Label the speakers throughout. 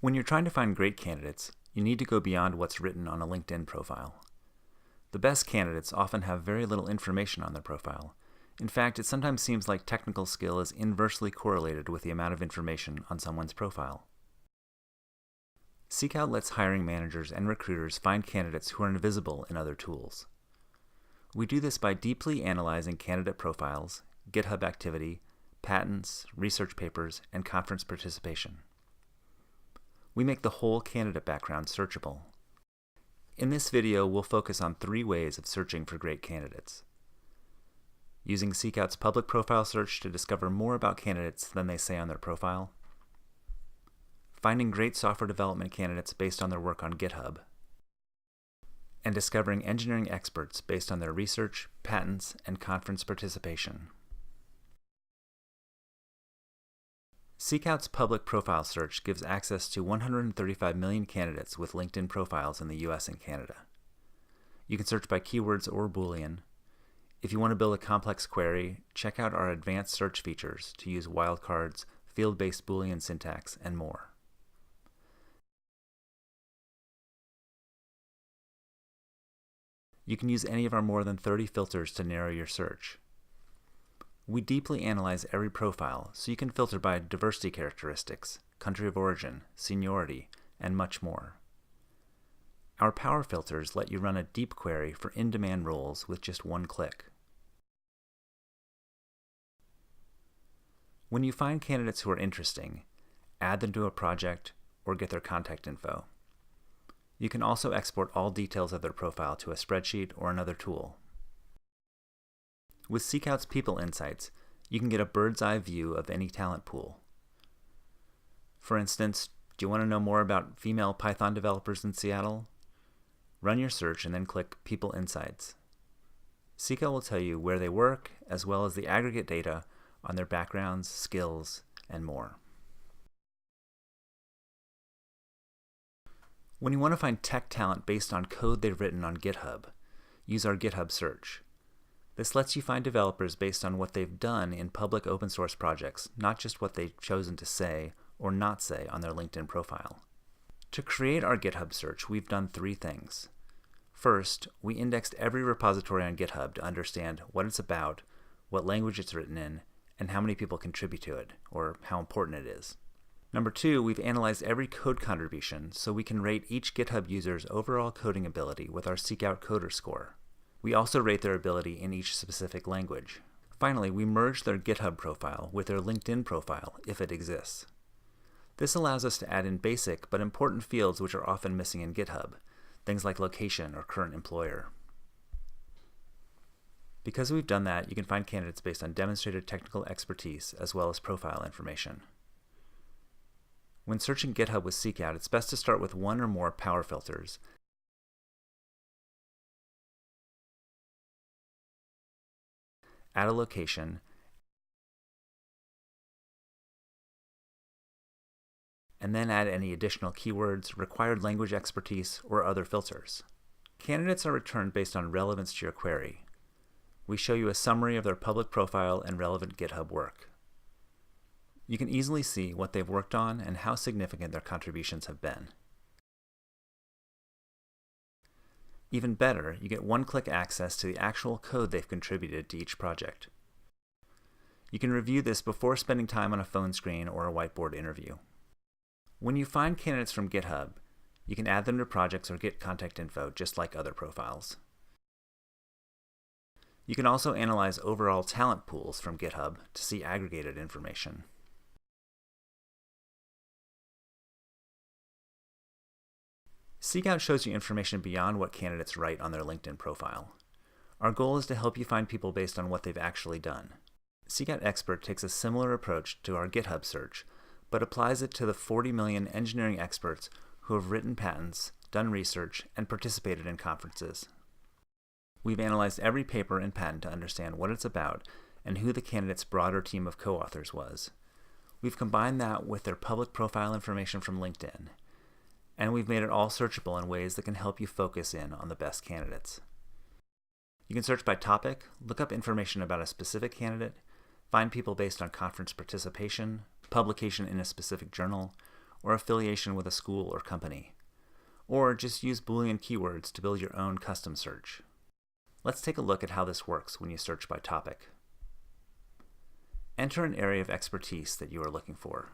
Speaker 1: When you're trying to find great candidates, you need to go beyond what's written on a LinkedIn profile. The best candidates often have very little information on their profile. In fact, it sometimes seems like technical skill is inversely correlated with the amount of information on someone's profile. SeekOut lets hiring managers and recruiters find candidates who are invisible in other tools. We do this by deeply analyzing candidate profiles, GitHub activity, patents, research papers, and conference participation. We make the whole candidate background searchable. In this video, we'll focus on 3 ways of searching for great candidates. Using SeekOut's public profile search to discover more about candidates than they say on their profile. Finding great software development candidates based on their work on GitHub. And discovering engineering experts based on their research, patents, and conference participation. SeekOut's public profile search gives access to 135 million candidates with LinkedIn profiles in the US and Canada. You can search by keywords or Boolean. If you want to build a complex query, check out our advanced search features to use wildcards, field-based Boolean syntax, and more. You can use any of our more than 30 filters to narrow your search. We deeply analyze every profile, so you can filter by diversity characteristics, country of origin, seniority, and much more. Our power filters let you run a deep query for in-demand roles with just one click. When you find candidates who are interesting, add them to a project or get their contact info. You can also export all details of their profile to a spreadsheet or another tool. With SeekOut's People Insights, you can get a bird's-eye view of any talent pool. For instance, do you want to know more about female Python developers in Seattle? Run your search and then click People Insights. SeekOut will tell you where they work, as well as the aggregate data on their backgrounds, skills, and more. When you want to find tech talent based on code they've written on GitHub, use our GitHub search. This lets you find developers based on what they've done in public open source projects, not just what they've chosen to say or not say on their LinkedIn profile. To create our GitHub search, we've done 3 things. First, we indexed every repository on GitHub to understand what it's about, what language it's written in, and how many people contribute to it, or how important it is. Number 2, we've analyzed every code contribution so we can rate each GitHub user's overall coding ability with our SeekOut Coder score. We also rate their ability in each specific language. Finally, we merge their GitHub profile with their LinkedIn profile if it exists. This allows us to add in basic but important fields which are often missing in GitHub, things like location or current employer. Because we've done that, you can find candidates based on demonstrated technical expertise as well as profile information. When searching GitHub with SeekOut, it's best to start with 1 or more power filters. Add a location, and then add any additional keywords, required language expertise, or other filters. Candidates are returned based on relevance to your query. We show you a summary of their public profile and relevant GitHub work. You can easily see what they've worked on and how significant their contributions have been. Even better, you get one-click access to the actual code they've contributed to each project. You can review this before spending time on a phone screen or a whiteboard interview. When you find candidates from GitHub, you can add them to projects or get contact info just like other profiles. You can also analyze overall talent pools from GitHub to see aggregated information. SeekOut shows you information beyond what candidates write on their LinkedIn profile. Our goal is to help you find people based on what they've actually done. SeekOut Expert takes a similar approach to our GitHub search, but applies it to the 40 million engineering experts who have written patents, done research, and participated in conferences. We've analyzed every paper and patent to understand what it's about and who the candidate's broader team of co-authors was. We've combined that with their public profile information from LinkedIn, and we've made it all searchable in ways that can help you focus in on the best candidates. You can search by topic, look up information about a specific candidate, find people based on conference participation, publication in a specific journal, or affiliation with a school or company. Or just use Boolean keywords to build your own custom search. Let's take a look at how this works when you search by topic. Enter an area of expertise that you are looking for.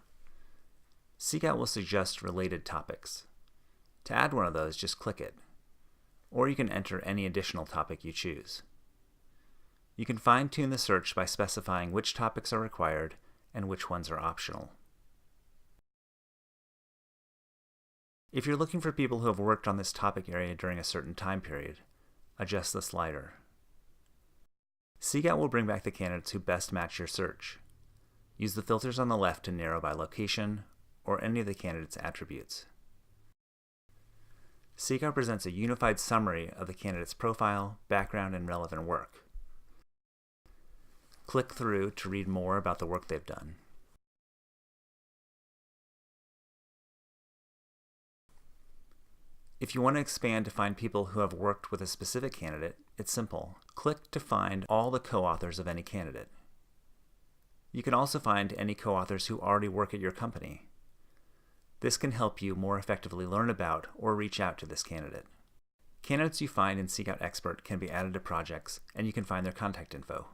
Speaker 1: SeekOut will suggest related topics. To add one of those, just click it. Or you can enter any additional topic you choose. You can fine-tune the search by specifying which topics are required and which ones are optional. If you're looking for people who have worked on this topic area during a certain time period, adjust the slider. SeekOut will bring back the candidates who best match your search. Use the filters on the left to narrow by location or any of the candidate's attributes. SeekOut presents a unified summary of the candidate's profile, background, and relevant work. Click through to read more about the work they've done. If you want to expand to find people who have worked with a specific candidate, it's simple. Click to find all the co-authors of any candidate. You can also find any co-authors who already work at your company. This can help you more effectively learn about or reach out to this candidate. Candidates you find in SeekOut Expert can be added to projects, and you can find their contact info.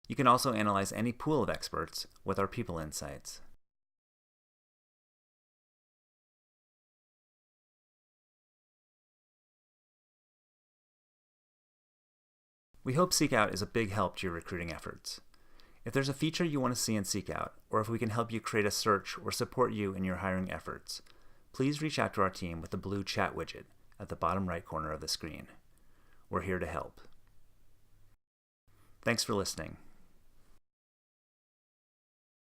Speaker 1: You can also analyze any pool of experts with our People Insights. We hope SeekOut is a big help to your recruiting efforts. If there's a feature you want to see in SeekOut, or if we can help you create a search or support you in your hiring efforts, please reach out to our team with the blue chat widget at the bottom right corner of the screen. We're here to help. Thanks for listening.